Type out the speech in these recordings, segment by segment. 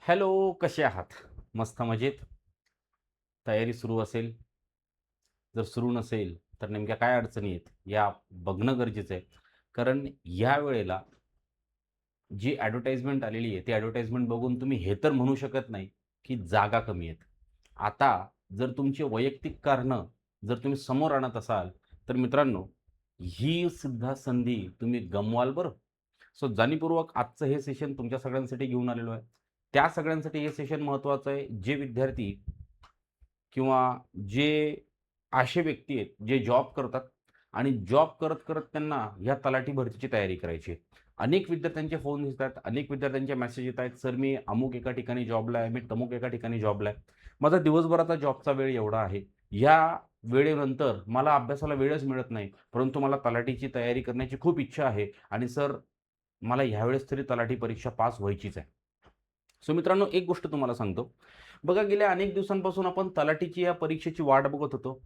Hello, कसे आहात? मस्त मजेत? तयारी सुरू असेल? जर सुरू नसेल, तर नेमक्या काय अडचणी आहेत, या बघणं गरजेचं आहे. कारण या वेळेला जी ॲडव्हर्टाइजमेंट आलेली आहे, ती ॲडव्हर्टाइजमेंट बघून तुम्ही हे तर म्हणू शकत नाही, की जागा कमी आहेत. आता जर तुमची वैयक्तिक कारणं जर तुम्ही समोर आणत असाल, तर मित्रांनो, ही सुद्धा संधी तुम्ही गमवाल बरं. सो जाणीवपूर्वक आजचं हे सेशन तुमच्या सगळ्यांसाठी घेऊन आलेलो आहे. त्या सगळ्यांसाठी हे सेशन महत्त्वाचं आहे, जे विद्यार्थी किंवा जे असे व्यक्ती आहेत, जे जॉब करतात आणि जॉब करत-करत त्यांना ह्या तलाठी भरतीची तयारी करायची आहे. अनेक विद्यार्थ्यांचे फोन येतात, अनेक विद्यार्थ्यांचे मेसेज येत आहेत, "सर, मी अमुक एका ठिकाणी जॉबला आहे, मी तमुक एका ठिकाणी जॉबला आहे. माझा दिवसभराचा जॉबचा वेळ एवढा आहे. या वेळेनंतर मला अभ्यासाला वेळच मिळत नाही, परंतु मला तलाठीची तयारी करण्याची खूप इच्छा आहे आणि सर, मला ह्यावेळेस तरी तलाठी परीक्षा पास व्हायचीच आहे." सो मित्रांनो, एक गोष्ट तुम्हाला सांगतो. बघा, गेल्या अनेक दिवसांपासून आपण तलाठीची या परीक्षेची वाट बघत होतो.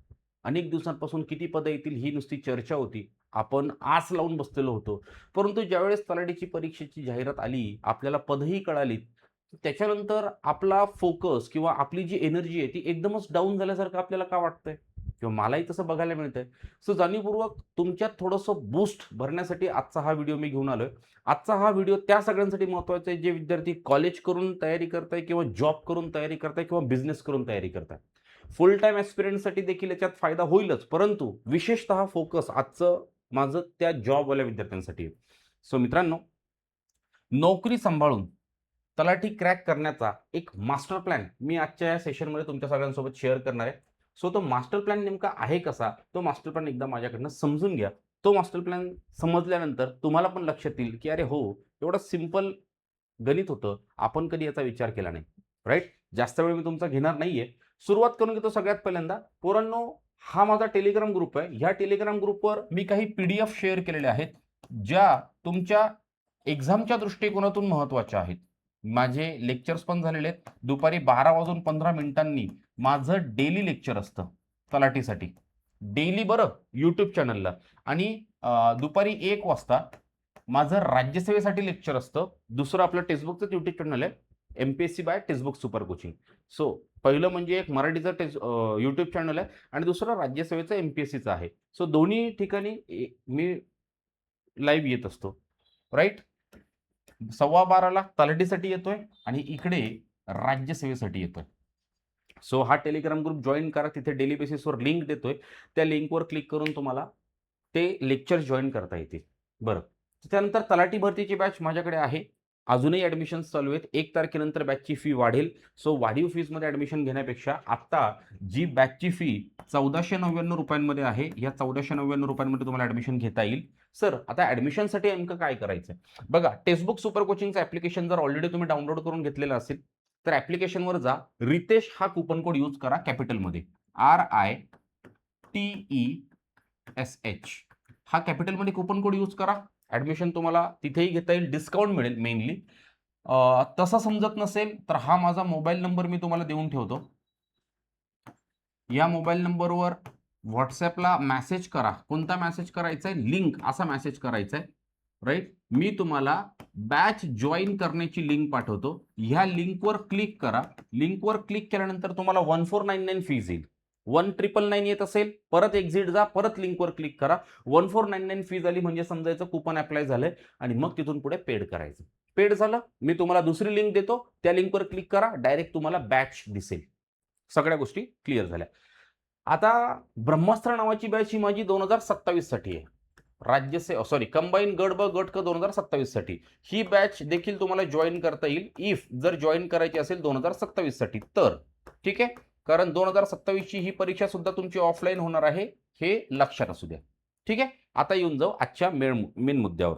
अनेक दिवसांपासून किती पदं येतील ही नुसती चर्चा होती. आपण आस लावून बसलेलो होतो. परंतु ज्यावेळेस तलाठीची परीक्षेची जाहिरात आली, आपल्याला पदही कळालीत, त्याच्यानंतर आपला फोकस किंवा आपली जी एनर्जी आहे ती एकदमच डाऊन झाल्यासारखं आपल्याला का वाटतंय? किंवा मलाही तसं बघायला मिळतंय. सो जाणीवपूर्वक तुमच्यात थोडंसं बूस्ट भरण्यासाठी आजचा हा व्हिडिओ मी घेऊन आलोय. आजचा हा व्हिडिओ त्या सगळ्यांसाठी महत्त्वाचा आहे, जे विद्यार्थी कॉलेज करून तयारी करताय किंवा जॉब करून तयारी करताय किंवा बिझनेस करून तयारी करताय. फुल टाईम ॲस्पिरंटसाठी देखील याच्यात फायदा होईलच, परंतु विशेषतः फोकस आजचं माझं त्या जॉबवाल्या विद्यार्थ्यांसाठी आहे. सो मित्रांनो, नोकरी सांभाळून तलाठी क्रॅक करण्याचा एक मास्टर प्लॅन मी आजच्या या सेशनमध्ये तुमच्या सगळ्यांसोबत शेअर करणार आहे. सो तो मास्टर प्लॅन नेमका आहे कसा? तो मास्टर प्लॅन एकदा माझ्याकडनं समजून घ्या. तो मास्टर प्लॅन समजल्यानंतर तुम्हाला पण लक्षात येईल, की अरे हो, एवढं सिंपल गणित होतं. आपण कधी याचा विचार केला नाही. राइट? जास्त वेळ मी तुमचा घेणार नाहीये. सुरुवात करून घेतो सगळ्यात पहिल्यांदा. पोरांनो, हा माझा टेलिग्राम ग्रुप आहे. ह्या टेलिग्राम ग्रुपवर मी काही पी-डी-एफ शेअर केलेल्या आहेत, ज्या तुमच्या एक्झामच्या दृष्टिकोनातून महत्त्वाच्या आहेत. माझे लेक्चर्स पण झालेले आहेत. दुपारी 12 वाजून 15 मिनिटांनी माझं डेली लेक्चर असतं तलाठीसाठी. डेली बरं, YouTube चॅनलला आणि दुपारी 1 वाजता माझं राज्यसेवेसाठी लेक्चर असतं. दुसरं आपलं टेक्स्टबुकचंच YouTube चॅनल आहे. MPSC by textbook super coaching. So पहिलं म्हणजे एक मराठीचं YouTube चॅनल आहे आणि दुसरं राज्यसेवेचं एम-पी-एस-सीचं आहे. सो दोन्ही ठिकाणी मी लाईव्ह येत असतो. राइट? 12:15ला तलाठीसाठी येतोय आणि इकडे राज्यसेवेसाठी येतोय. सो हा टेलिग्राम ग्रुप जॉइन करा. तिथे डेली बेसिसवर लिंक देतोय. त्या लिंकवर क्लिक करून तुम्हाला ते लेक्चर जॉइन करता येतील. बरं. त्यानंतर तलाठी भरतीची बॅच माझ्याकडे आहे. अजूनही ॲडमिशन्स चालू आहेत. 1 तारखेनंतर बॅचची फी वाढेल. सो वाढीव फीजमध्ये ॲडमिशन घेण्यापेक्षा आत्ता जी बॅचची फी ₹1499 आहे, या ₹1499 तुम्हाला ॲडमिशन घेता येईल. सर, आता ॲडमिशनसाठी नेमकं काय करायचं? बघा, टेक्स्टबुक सुपर कोचिंगचं ॲप्लिकेशन जर ऑलरेडी तुम्ही डाउनलोड करून घेतलेलं असेल, तर ॲप्लिकेशनवर जा. रितेश हा कूपन कोड यूज करा कॅपिटलमध्ये. RITESH हा कॅपिटलमध्ये कूपन कोड यूज करा. ॲडमिशन तुम्हाला तिथेही घेता येईल. डिस्काउंट मिळेल मेनली. तसं समजत नसेल, तर हा माझा मोबाईल नंबर मी तुम्हाला देऊन ठेवतो. या मोबाईल नंबरवर WhatsAppला मेसेज करा. कोणता मेसेज करायचा आहे? लिंक असा मेसेज करायचा आहे. राइट? मी तुम्हाला बॅच जॉइन करण्याची लिंक पाठवतो. ह्या लिंकवर क्लिक करा. लिंकवर क्लिक केल्यानंतर तुम्हाला 1499 फीज येईल. 1999 येत असेल, परत एक्झिट जा, परत लिंकवर क्लिक करा. 1499 फीज आली म्हणजे समजायचं कूपन अप्लाय झालंय आणि मग तिथून पुढे पेड करायचं. पेड झालं, मी तुम्हाला दुसरी लिंक देतो. त्या लिंकवर क्लिक करा. डायरेक्ट तुम्हाला बॅच दिसेल. सगळ्या गोष्टी क्लिअर झाल्या. आता ब्रह्मास्त्र नावाची बॅच ही माझी 2027 साठी आहे. कंबाईन गट ब गट क 2027 साठी. ही बॅच देखील तुम्हाला जॉइन करता येईल, इफ जर जॉइन करायची असेल 2027 साठी तर. ठीक आहे? कारण 2027 ची ही परीक्षा सुद्धा तुमची ऑफलाईन होणार आहे, हे लक्षात असू द्या. ठीक आहे? आता येऊन जाऊ आजच्या मेन मुद्द्यावर.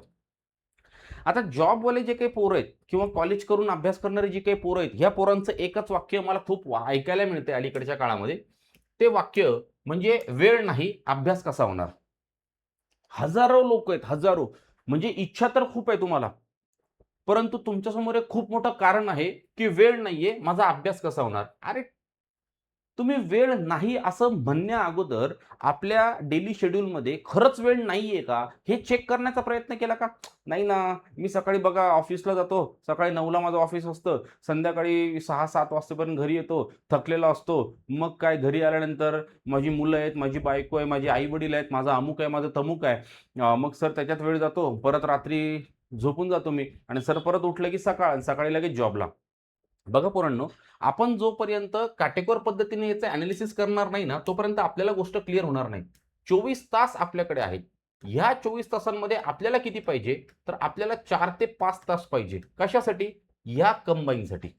आता जॉबवाले जे काही पोरं आहेत किंवा कॉलेज करून अभ्यास करणारे जी काही पोरं आहेत, ह्या पोरांचं एकच वाक्य मला खूप ऐकायला मिळतंय अलीकडच्या काळामध्ये. ते वाक्य म्हणजे वेळ नाही, अभ्यास कसा होणार? हजारो लोकं आहेत, हजारो. म्हणजे इच्छा तर खूप आहे तुम्हाला, परंतु तुमच्यासमोर एक खूप मोठं कारण आहे, की वेळ नाहीये, माझा अभ्यास कसा होणार? अरे तुम्ही वेळ नाही असं म्हणण्या अगोदर आपल्या डेली शेड्यूलमध्ये खरंच वेळ नाहीये का हे चेक करण्याचा प्रयत्न केला का? नाही ना, मी सकाळी बघा ऑफिसला जातो, सकाळी 9ला माझं ऑफिस असतं, संध्याकाळी 6-7 वाजतापर्यंत घरी येतो, थकलेला असतो. मग काय घरी आल्यानंतर माझी मुलं आहेत, माझी बायको आहे, माझे आई-वडील आहेत, माझा अमुक आहे, माझं तमुक आहे. मग सर त्याच्यात वेळ जातो. परत रात्री झोपून जातो मी आणि सर परत उठलं की सकाळ आणि सकाळी लगेच जॉबला. बघा पोरांनो, आपण जोपर्यंत काटेकोर पद्धतीने याचं एनालिसिस करणार नाही ना, तोपर्यंत आपल्याला गोष्ट क्लिअर होणार नाही. 24 तास आपल्याकडे आहेत. ह्या 24 तासांमध्ये आपल्याला किती पाहिजे? तर आपल्याला 4 ते 5 तास पाहिजे. कशासाठी? या कंबाईनसाठी,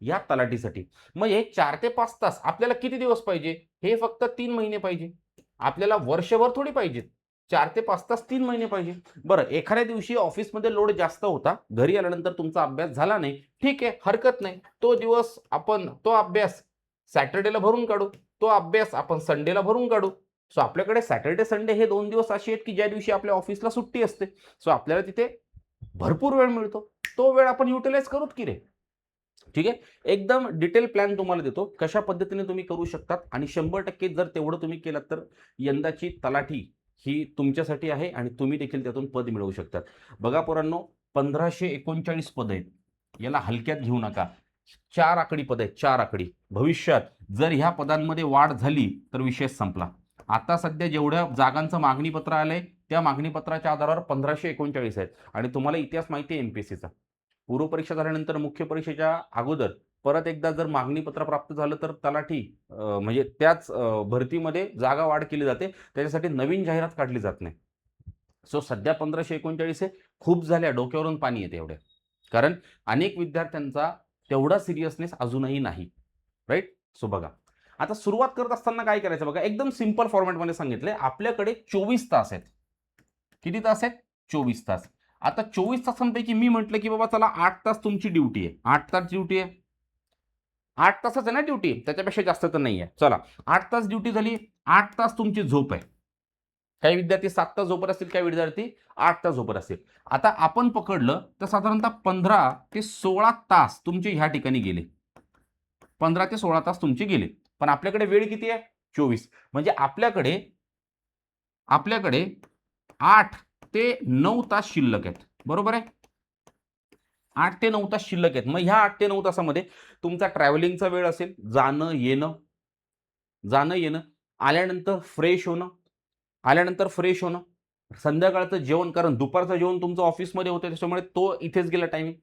या तलाठीसाठी. मग हे 4 ते 5 तास आपल्याला किती दिवस पाहिजे? हे फक्त 3 महिने पाहिजे. आपल्याला वर्षभर थोडी पाहिजेत. 4 ते 5 तास 3 महिने पाहिजे. बरं, एखाद्या दिवशी ऑफिसमध्ये लोड जास्त होता, घरी आल्यानंतर तुमचा अभ्यास झाला नाही, ठीक आहे, हरकत नाही. तो दिवस आपण तो अभ्यास सॅटर्डेला भरून काढू. तो अभ्यास आपण संडेला भरून काढू. सो आपल्याकडे सॅटर्डे, संडे हे 2 दिवस असे आहेत, की ज्या दिवशी आपल्या ऑफिसला सुट्टी असते. सो आपल्याला तिथे भरपूर वेळ मिळतो. तो वेळ आपण युटिलाइज करूत की रे? ठीक आहे. एकदम डिटेल प्लॅन तुम्हाला देतो. कशा पद्धतीने तुम्ही करू शकतात आणि 100% जर तेवढं तुम्ही केलात तर यंदाची तलाठी ही तुमच्यासाठी आहे आणि तुम्ही देखील त्यातून पद मिळवू शकतात. बघा पोरांनो, 1539 पद आहेत. याला हलक्यात घेऊ नका. 4 आकडी पद आहेत, 4 आकडी. भविष्यात जर ह्या पदांमध्ये वाढ झाली तर विषय संपला. आता सध्या जेवढ्या जागांचं मागणी पत्र आलंय त्या मागणी पत्राच्या आधारावर 1539 आहेत आणि तुम्हाला इतिहास माहिती आहे एमपीएससीचा. पूर्व परीक्षा झाल्यानंतर मुख्य परीक्षेच्या अगोदर परत एकदा जर मागणी पत्र प्राप्त झालं तर तलाठी म्हणजे त्याच भरतीमध्ये जागा वाढ केली जाते. त्याच्यासाठी नवीन जाहिरात काढली जात नाही. सो सध्या 1539 आहे. खूप झाल्या, डोक्यावरून पाणी येते एवढ्या. कारण अनेक विद्यार्थ्यांचा तेवढा सिरियसनेस अजूनही नाही. राइट? सो बघा. आता सुरुवात करत असताना काय करायचं बघा, एकदम सिंपल फॉर्मॅटमध्ये सांगितलंय. आपल्याकडे 24 तास आहेत. किती तास आहेत? 24 तास. आता 24 तासांपैकी मी म्हटलं, की बाबा चला 8 तास तुमची ड्युटी आहे. 8 तास ड्युटी आहे. 8 तासच आहे ना ड्युटी, त्याच्यापेक्षा जास्त तर नाही आहे. चला 8 तास ड्युटी झाली. 8 तास तुमची झोप आहे. काही विद्यार्थी 7 तास झोपत असतील, काही विद्यार्थी 8 तास झोपत असतील. आता आपण पकडलं तर साधारणतः 15 ते 16 तास तुमचे ह्या ठिकाणी गेले. 15 ते 16 तास तुमचे गेले. पण आपल्याकडे वेळ किती आहे? 24. म्हणजे आपल्याकडे आपल्याकडे 8 ते 9 तास शिल्लक आहेत. बरोबर आहे? 8 ते 9 तास शिल्लक आहेत. मग ह्या 8 ते 9 तासामध्ये तुमचा ट्रॅव्हलिंगचा वेळ असेल, जाणं येणं, जाणं येणं, आल्यानंतर फ्रेश होणं, आल्यानंतर फ्रेश होणं, संध्याकाळचं जेवण, कारण दुपारचं जेवण तुमचं ऑफिसमध्ये होतं त्याच्यामुळे तो इथेच गेला टायमिंग.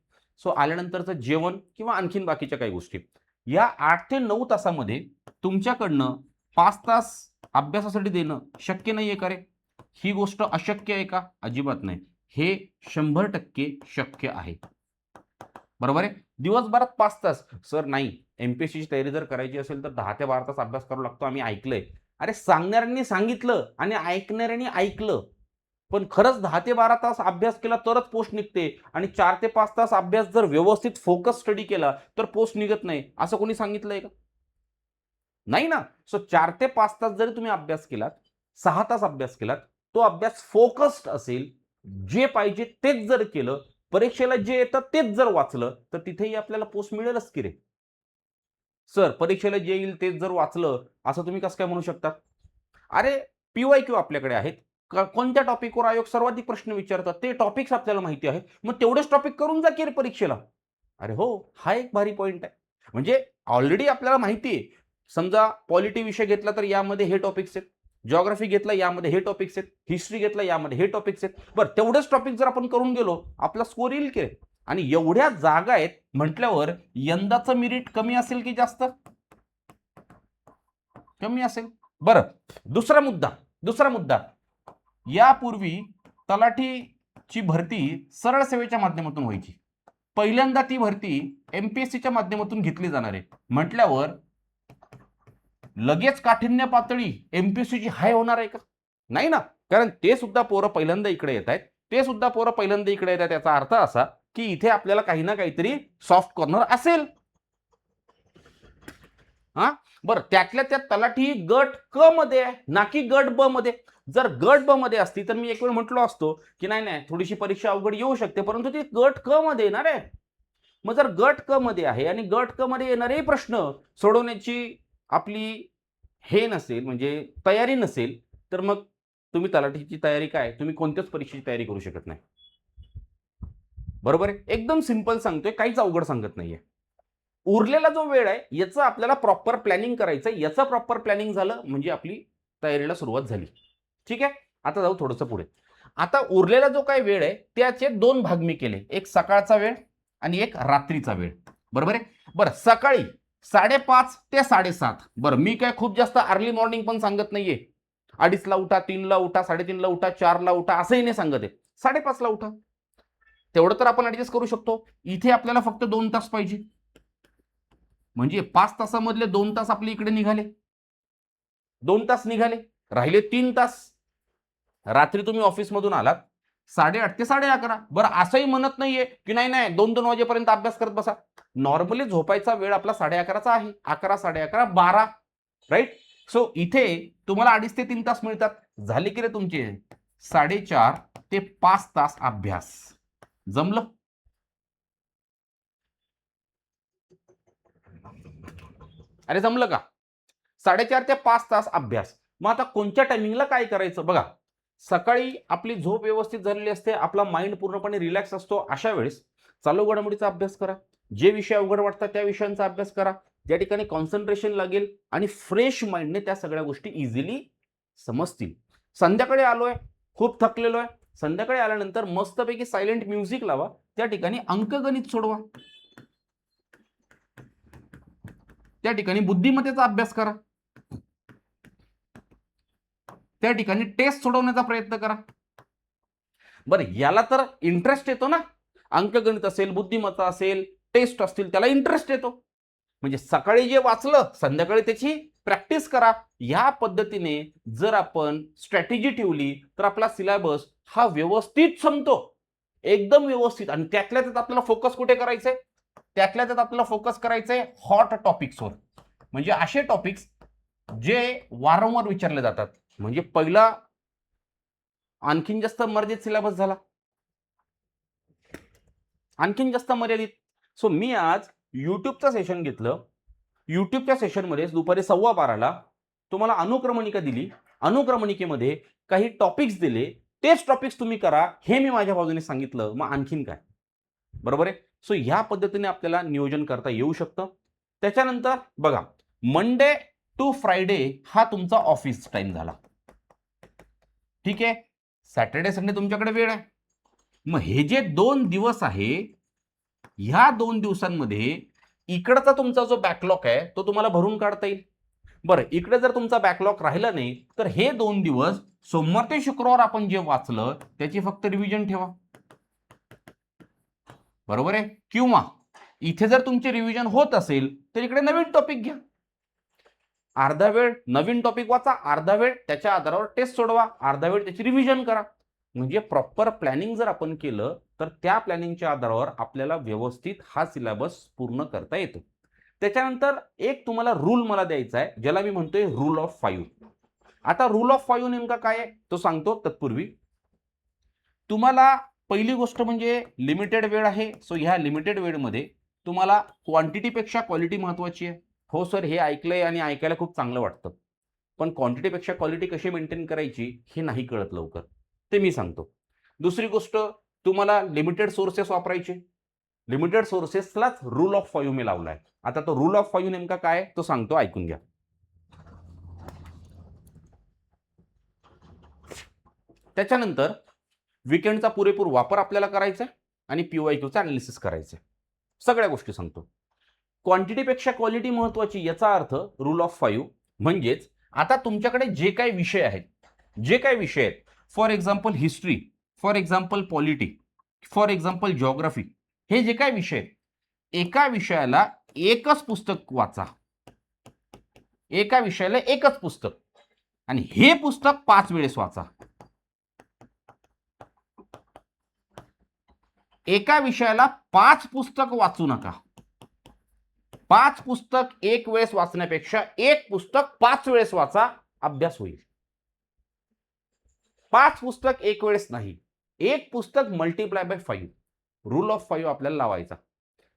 सो आल्यानंतरचं जेवण किंवा आणखीन बाकीच्या काही गोष्टी. या 8 ते 9 तासामध्ये तुमच्याकडनं 5 तास अभ्यासासाठी देणं शक्य नाहीये का रे? ही गोष्ट अशक्य आहे का? अजिबात नाही. हे 100% शक्य आहे. बरोबर आहे? दिवसभरात 5 तास. सर नाही, एम-पी-एस-सीची तयारी जर करायची असेल तर 10 ते 12 तास अभ्यास करावा लागतो, आम्ही ऐकलंय. अरे सांगणाऱ्यांनी सांगितलं आणि ऐकणाऱ्यांनी ऐकलं. पण खरंच 10 ते 12 तास अभ्यास केला तरच पोस्ट निघते आणि 4 ते 5 तास अभ्यास जर व्यवस्थित फोकस स्टडी केला तर पोस्ट निघत नाही. असं कोणी सांगितलंय का? नाही ना. सो 4 ते 5 तास जरी तुम्ही अभ्यास केलात, 6 तास अभ्यास केलात, तो अभ्यास फोकस्ड असेल, जे पाहिजे तेच जर केलं, परीक्षेला जे येतं तेच जर वाचलं, तर तिथेही आपल्याला पोस्ट मिळेलच की रे. सर परीक्षेला जे येईल तेच जर वाचलं, असं तुम्ही कसं काय म्हणू शकता? अरे पी-वाय-क्यू आपल्याकडे आहेत. कोणत्या टॉपिकवर आयोग सर्वाधिक प्रश्न विचारतात ते टॉपिक्स आपल्याला माहिती आहेत. मग तेवढेच टॉपिक करून जा की रे परीक्षेला. अरे हो, हा एक भारी पॉइंट आहे. म्हणजे ऑलरेडी आपल्याला माहिती आहे. समजा पॉलिटी विषय घेतला तर यामध्ये हे टॉपिक्स आहेत. जिओग्राफी घेतला यामध्ये हे टॉपिक्स आहेत. हिस्ट्री घेतला यामध्ये हे टॉपिक्स आहेत. बरं तेवढेच टॉपिक जर आपण करून गेलो, आपला स्कोर येईल की रे? आणि एवढ्या जागा आहेत म्हटल्यावर यंदाचं मेरिट कमी असेल की जास्त? कमी असेल. बरं, दुसरा मुद्दा. यापूर्वी तलाठीची भरती सरळ सेवेच्या माध्यमातून व्हायची. पहिल्यांदा ती भरती एमपीएससीच्या माध्यमातून घेतली जाणार आहे. म्हटल्यावर लगेच काठिण्य पातळी एमपीएससीची हाय होणार आहे का? नाही ना. कारण ते सुद्धा पोरं पहिल्यांदा इकडे येत आहेत. याचा अर्थ असा की इथे आपल्याला काही ना काहीतरी सॉफ्ट कॉर्नर असेल. हा, बरं त्यातल्या त्यात तलाठी गट क मध्ये आहे ना की गट ब मध्ये. जर गट ब मध्ये असती तर मी एक वेळ म्हटलो असतो की नाही थोडीशी परीक्षा अवघड येऊ शकते, परंतु ती गट क मध्ये येणार आहे. मग जर गट क मध्ये आहे आणि गट क मध्ये येणारे प्रश्न सोडवण्याची आपली हे नसेल, म्हणजे तयारी नसेल, तर मग तुम्ही तलाठीची तयारी काय, तुम्ही कोणत्याच परीक्षेची तयारी करू शकत नाही. बरोबर आहे? एकदम सिंपल सांगतोय, काहीच अवघड सांगत नाहीये. उरलेला जो वेळ आहे, याचं आपल्याला प्रॉपर प्लॅनिंग करायचंय. याचं प्रॉपर प्लॅनिंग झालं म्हणजे आपली तयारीला सुरुवात झाली. ठीक आहे? आता जाऊ थोडंसं पुढे. आता उरलेला जो काही वेळ आहे, त्याचे 2 भाग मी केले. एक सकाळचा वेळ आणि एक रात्रीचा वेळ. बरोबर आहे? बरं, सकाळी 5:30 ते 7:30. बरं, मी काय खूप जास्त अर्ली मॉर्निंग पण सांगत नाहीये. 2:30 ला उठा, 3 ला उठा, 3:30 ला उठा, 4 ला उठा असंही नाही सांगत आहे. 5:30 ला उठा. तेवढं तर आपण ऍडजस्ट करू शकतो. इथे आपल्याला फक्त 2 तास पाहिजे. म्हणजे 5 तासामधले 2 तास आपले इकडे निघाले. 2 तास निघाले. राहिले 3 तास. रात्री तुम्ही ऑफिसमधून आलात 8:30 ते 11:30. बरं, असंही म्हणत नाहीये की नाही नाही 2-2 वाजेपर्यंत अभ्यास करत बसा. नॉर्मली झोपायचा वेळ आपला 11:30चा आहे. 11, 11:30, 12. राईट? सो इथे तुम्हाला 2.5 ते 3 तास मिळतात. झाले की रे तुमचे 4:30 ते 5 तास अभ्यास. जमलं? अरे जमलं का? 4:30 ते 5 तास अभ्यास. मग आता कोणत्या टायमिंगला काय करायचं बघा. सकाळी आपली झोप व्यवस्थित झालेली असते, आपला माइंड पूर्णपणे रिलॅक्स असतो. अशा वेळेस चालू घडामोडीचा अभ्यास करा. जे विषय अवघड वाटतात त्या विषयांचा अभ्यास करा. ज्या ठिकाणी कॉन्सन्ट्रेशन लागेल आणि फ्रेश माइंडने त्या सगळ्या गोष्टी इझिली समजतील. संध्याकाळी आलोय, खूप थकलेलो आहे. संध्याकाळी आल्यानंतर मस्तपैकी सायलेंट म्युझिक लावा. त्या ठिकाणी अंकगणित सोडवा. त्या ठिकाणी बुद्धिमत्तेचा अभ्यास करा. त्या ठिकाणी टेस्ट सोडवण्याचा प्रयत्न करा. बरं, याला तर इंटरेस्ट येतो ना. अंकगणित असेल, बुद्धिमत्ता असेल, टेस्ट असतील, त्याला इंटरेस्ट येतो. म्हणजे सकाळी जे वाचलं संध्याकाळी त्याची प्रॅक्टिस करा. या पद्धतीने जर आपण स्ट्रॅटेजी ठेवली तर आपला सिलेबस हा व्यवस्थित संपतो. एकदम व्यवस्थित. आणि त्यातल्या त्यात आपल्याला फोकस कुठे करायचंय? त्यातल्या त्यात आपल्याला फोकस करायचंय हॉट टॉपिक्सवर. म्हणजे असे टॉपिक्स जे वारंवार विचारले जातात. म्हणजे पहिला आणखीन जास्त मर्यादित सिलेबस झाला. आणखीन जास्त मर्यादित. सो मी आज युट्यूबचं सेशन घेतलं. युट्यूबच्या सेशनमध्ये दुपारी 12:15ला तुम्हाला अनुक्रमणिका दिली. अनुक्रमणिकेमध्ये काही टॉपिक्स दिले. तेच टॉपिक्स तुम्ही करा हे मी माझ्या बाजूने सांगितलं. मग आणखीन काय? बरोबर आहे? सो ह्या पद्धतीने आपल्याला नियोजन करता येऊ शकतं. त्याच्यानंतर बघा, मंडे टू फ्रायडे हा तुमचा ऑफिस टाइम झाला. ठीक आहे? सॅटर्डे संडे तुमच्याकडे वेळ आहे. मग हे जे 2 दिवस आहे, ह्या 2 दिवसांमध्ये इकडचा तुमचा जो बॅकलॉग आहे तो तुम्हाला भरून काढता येईल. बरं, इकडे जर तुमचा बॅकलॉग राहिला नाही तर हे 2 दिवस सोमवार ते शुक्रवार आपण जे वाचलं त्याची फक्त रिव्हिजन ठेवा. बरोबर आहे? किंवा इथे जर तुमची रिव्हिजन होत असेल तर इकडे नवीन टॉपिक घ्या. अर्धा वेळ नवीन टॉपिक वाचा, अर्धा वेळ त्याच्या आधारावर टेस्ट सोडवा, अर्धा वेळ त्याची रिव्हिजन करा. म्हणजे प्रॉपर प्लॅनिंग जर आपण केलं तर त्या प्लॅनिंगच्या आधारावर आपल्याला व्यवस्थित हा सिलेबस पूर्ण करता येतो. त्याच्यानंतर एक तुम्हाला रूल मला द्यायचा आहे, ज्याला मी म्हणतोय रूल ऑफ 5. आता रूल ऑफ 5 नेमका काय आहे तो सांगतो. तत्पूर्वी तुम्हाला पहिली गोष्ट म्हणजे लिमिटेड वेळ आहे. सो ह्या लिमिटेड वेळमध्ये तुम्हाला क्वांटिटीपेक्षा क्वालिटी महत्वाची आहे. हो सर, हे ऐकलंय आणि ऐकायला खूप चांगलं वाटतं. पण क्वांटिटीपेक्षा क्वालिटी कशी मेंटेन करायची हे नाही कळत लवकर. ते मी सांगतो. दुसरी गोष्ट, तुम्हाला लिमिटेड सोर्सेस वापरायचे. लिमिटेड सोर्सेसलाच रूल ऑफ 5 मी लावलाय. आता तो रूल ऑफ 5 नेमका काय तो सांगतो, ऐकून घ्या. त्याच्यानंतर वीकेंडचा पुरेपूर वापर आपल्याला करायचा आहे आणि पीवायक्यूचा अनालिसिस करायचं आहे. सगळ्या गोष्टी सांगतो. क्वांटिटीपेक्षा क्वालिटी महत्वाची याचा अर्थ रूल ऑफ 5 म्हणजेच आता तुमच्याकडे जे काही विषय आहेत, for example history, for example polity, for example geography, हे जे काही विषय आहेत, एका विषयाला एकच पुस्तक वाचा. एका विषयाला एकच पुस्तक. आणि हे पुस्तक 5 वेळेस वाचा. एका विषयाला 5 पुस्तक वाचू नका. 5 पुस्तक एक वेळेस वाचण्यापेक्षा एक पुस्तक 5 वेळेस वाचा, अभ्यास होईल. 5 पुस्तक एक वेळेस नाही, एक पुस्तक मल्टिप्लाय बाय 5. रूल ऑफ 5 आपल्याला लावायचा.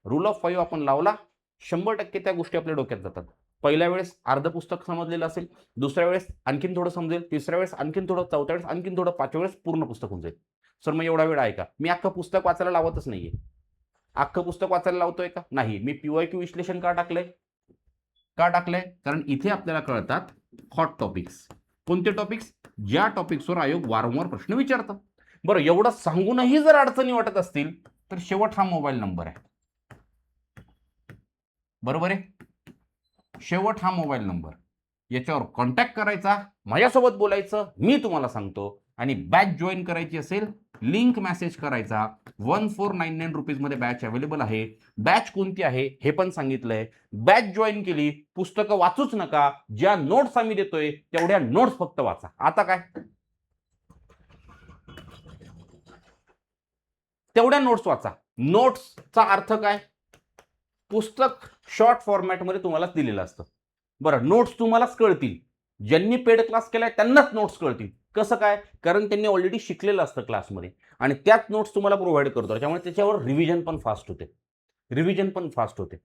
रूल ऑफ 5 आपण लावला, 100% त्या गोष्टी आपल्या डोक्यात जातात. पहिल्या वेळेस अर्ध पुस्तक समजलेलं असेल, दुसऱ्या वेळेस आणखीन थोडं समजेल, तिसऱ्या वेळेस आणखीन थोडं, चौथ्या वेळेस आणखीन थोडं, पाचव्या वेळेस पूर्ण पुस्तक होऊन जाईल. सर मग एवढा वेळ आहे का? मी अख्खं पुस्तक वाचायला लावतच नाहीये. अख्खं पुस्तक वाचायला लावतोय का? नाही. मी PYQ विश्लेषण का टाकलंय? कारण इथे आपल्याला कळतात हॉट टॉपिक्स. कोणते टॉपिक्स? ज्या टॉपिक्सवर आयोग वारंवार प्रश्न विचारतात. बरं, एवढं सांगूनही जर अडचणी वाटत असतील तर शेवट हा मोबाईल नंबर आहे. बरोबर आहे? शेवट हा मोबाईल नंबर, याच्यावर कॉन्टॅक्ट करायचा, माझ्यासोबत बोलायचं, मी तुम्हाला सांगतो. आणि बॅच जॉईन करायची असेल, लिंक मेसेज करायचा. 1499 रुपीजमध्ये बॅच अवेलेबल आहे. बॅच कोणती आहे हे पण सांगितलंय. बॅच जॉईन केली, पुस्तकं वाचूच नका, ज्या नोट्स आम्ही देतोय तेवढ्या नोट्स फक्त वाचा. आता काय? तेवढ्या नोट्स वाचा. नोट्सचा अर्थ काय? पुस्तक शॉर्ट फॉर्मॅटमध्ये तुम्हालाच दिलेलं असतं. बरं, नोट्स तुम्हालाच कळतील. ज्यांनी पेड क्लास केलाय त्यांनाच नोट्स कळतील. कसं काय? कारण त्यांनी ऑलरेडी शिकलेलं असतं क्लासमध्ये आणि त्याच नोट्स तुम्हाला प्रोव्हाइड करतो. त्यामुळे त्याच्यावर रिव्हिजन पण फास्ट होते.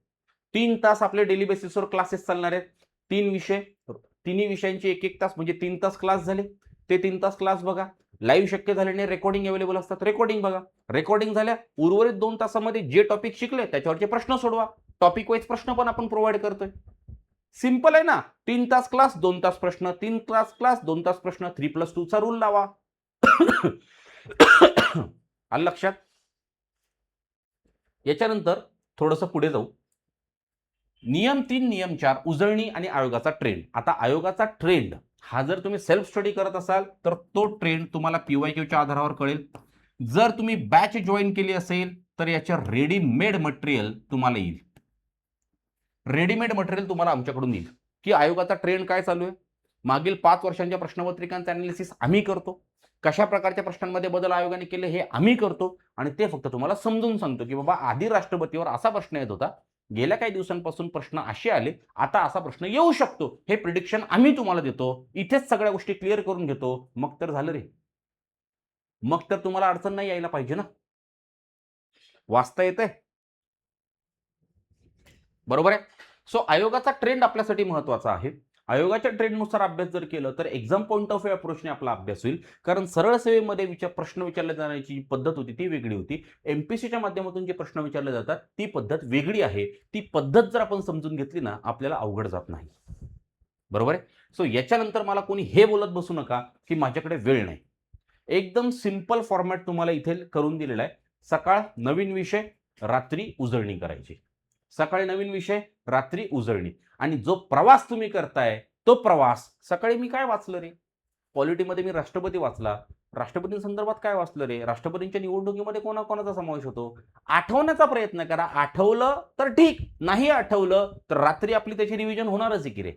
3 तास आपले डेली बेसिसवर क्लासेस चालणार आहेत. 3 विषय, तिन्ही विषयांचे 1-1 तास म्हणजे 3 तास क्लास झाले. ते 3 तास क्लास बघा. लाईव्ह शक्य झाले नाही, रेकॉर्डिंग अवेलेबल असतात, रेकॉर्डिंग बघा. रेकॉर्डिंग झाल्या, उर्वरित 2 तासामध्ये जे टॉपिक शिकले त्याच्यावरचे प्रश्न सोडवा. टॉपिक वाईज प्रश्न पण आपण प्रोव्हाइड करतोय. सिंपल आहे ना? 3 तास क्लास, 2 तास प्रश्न, 3 तास क्लास, 2 तास प्रश्न, 3+2 चा रूल लावा. आलं लक्षात? याच्यानंतर थोडंसं पुढे जाऊ. नियम 3, नियम 4, उजळणी आणि आयोगाचा ट्रेंड. आता आयोगाचा ट्रेंड हा जर तुम्ही सेल्फ स्टडी करत असाल तर तो ट्रेंड तुम्हाला PYQच्या आधारावर कळेल. जर तुम्ही बॅच जॉईन केली असेल तर याच्या रेडीमेड मटेरियल तुम्हाला येईल. रेडीमेड मटेरियल तुम्हाला आमच्याकडून येईल की आयोगाचा ट्रेंड काय चालू आहे, मागील 5 वर्षांच्या प्रश्नपत्रिकांचं अनालिसिस आम्ही करतो, कशा प्रकारच्या प्रश्नांमध्ये बदल आयोगाने केले हे आम्ही करतो आणि ते फक्त तुम्हाला समजून सांगतो की बाबा आधी राष्ट्रपतीवर असा प्रश्न येत होता, गेल्या काही दिवसांपासून प्रश्न असे आले, आता असा प्रश्न येऊ शकतो, हे प्रिडिक्शन आम्ही तुम्हाला देतो. इथेच सगळ्या गोष्टी क्लिअर करून घेतो. मग तर झालं रे. मग तर तुम्हाला अडचण नाही यायला पाहिजे ना. वाचता येतंय? बरोबर आहे. सो आयोगाचा ट्रेंड आपल्यासाठी महत्वाचा आहे. आयोगाच्या ट्रेंडनुसार अभ्यास जर केलं तर एक्झाम पॉईंट ऑफ व्ह्यू अप्रोचने आपला अभ्यास होईल. कारण सरळ सेवेमध्ये प्रश्न विचारले जाण्याची पद्धत होती ती वेगळी होती. MPSCच्या माध्यमातून जे प्रश्न विचारले जातात ती पद्धत वेगळी आहे. ती पद्धत जर आपण समजून घेतली ना, आपल्याला अवघड जात नाही. बरोबर आहे. सो याच्यानंतर मला कोणी हे बोलत बसू नका की माझ्याकडे वेळ नाही. एकदम सिंपल फॉर्मॅट तुम्हाला इथे करून दिलेला आहे. सकाळ नवीन विषय, रात्री उजळणी करायची. सकाळी नवीन विषय, रात्री उजळणी. आणि जो प्रवास तुम्ही करताय तो प्रवास, सकाळी मी काय वाचलं रे? पॉलिटीमध्ये मी राष्ट्रपती वाचला. राष्ट्रपतींसंदर्भात काय वाचलं रे? राष्ट्रपतींच्या निवडणुकीमध्ये कोणाकोणाचा समावेश होतो? आठवण्याचा प्रयत्न करा. आठवलं तर ठीक, नाही आठवलं तर रात्री आपली त्याची रिव्हिजन होणारच आहे की रे.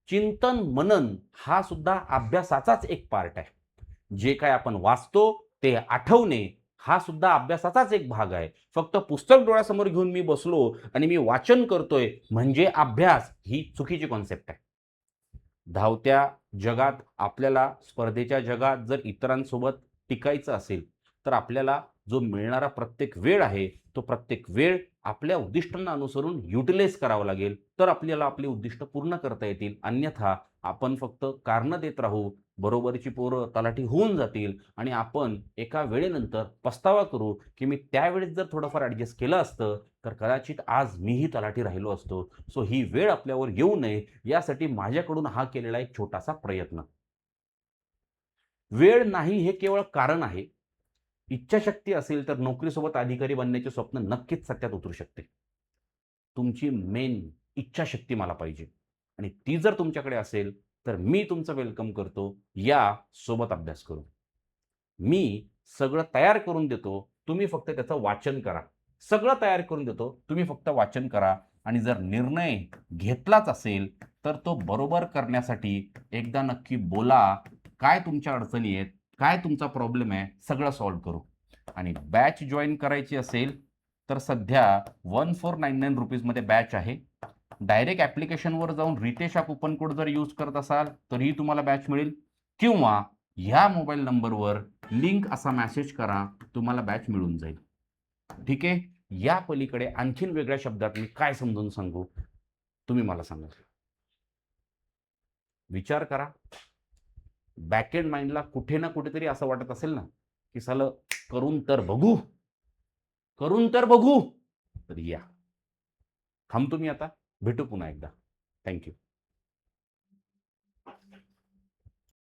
चिंतन मनन हा सुद्धा अभ्यासाचाच एक पार्ट आहे. जे काय आपण वाचतो ते आठवणे हा सुद्धा अभ्यासाचाच एक भाग आहे. फक्त पुस्तक डोळ्यासमोर घेऊन मी बसलो आणि मी वाचन करतोय म्हणजे अभ्यास, ही चुकीची कॉन्सेप्ट आहे. धावत्या जगात आपल्याला, स्पर्धेच्या जगात जर इतरांसोबत टिकायचं असेल तर आपल्याला जो मिळणारा प्रत्येक वेळ आहे तो प्रत्येक वेळ आपल्या उद्दिष्टांना अनुसरून युटिलाइज करावा लागेल, तर आपल्याला आपली उद्दिष्ट पूर्ण करता येतील. अन्यथा आपण फक्त कारणं देत राहू, बरोबरची पोरं तलाठी होऊन जातील आणि आपण एका वेळेनंतर पस्तावा करू की मी त्यावेळेस जर थोडंफार ॲडजस्ट केलं असतं तर कदाचित आज मीही तलाठी राहिलो असतो. सो ही वेळ आपल्यावर येऊ नये यासाठी माझ्याकडून हा केलेला एक छोटासा प्रयत्न. वेळ नाही हे केवळ कारण आहे. इच्छाशक्ती असेल तर नोकरीसोबत अधिकारी बनण्याचे स्वप्न नक्कीच सत्यात उतरू शकते. तुमची मेन इच्छाशक्ती मला पाहिजे आणि ती जर तुमच्याकडे असेल तर मी तुमचं वेलकम करतो. या सोबत अभ्यास करू. मी सगळं तयार करून देतो. तुम्ही फक्त त्याचं वाचन करा. सगळं तयार करून देतो. तुम्ही फक्त वाचन करा आणि जर निर्णय घेतलाच असेल तर तो बरोबर करण्यासाठी एकदा नक्की बोला. काय तुमच्या अडचणी आहेत? काय तुमचा प्रॉब्लेम आहे? सगळं सॉल्व्ह करू. आणि बॅच जॉइन करायची असेल तर सध्या 1499 रुपीजमध्ये बॅच आहे. डायरेक्ट ॲप्लिकेशनवर जाऊन रितेश हा कूपन कोड जर यूज करत असाल तरीही तुम्हाला बॅच मिळेल किंवा ह्या मोबाईल नंबरवर लिंक असा मेसेज करा, तुम्हाला बॅच मिळून जाईल. ठीक आहे. या पलीकडे आणखीन वेगळ्या शब्दात मी काय समजून सांगू? तुम्ही मला सांगा. विचार करा. बॅक एंड माइंडला कुठे ना कुठेतरी असं वाटत असेल ना, की सालं करून तर बघू, करून तर बघू. तर या. थांबतो मी आता. भेटू पुन्हा एकदा. Thank you.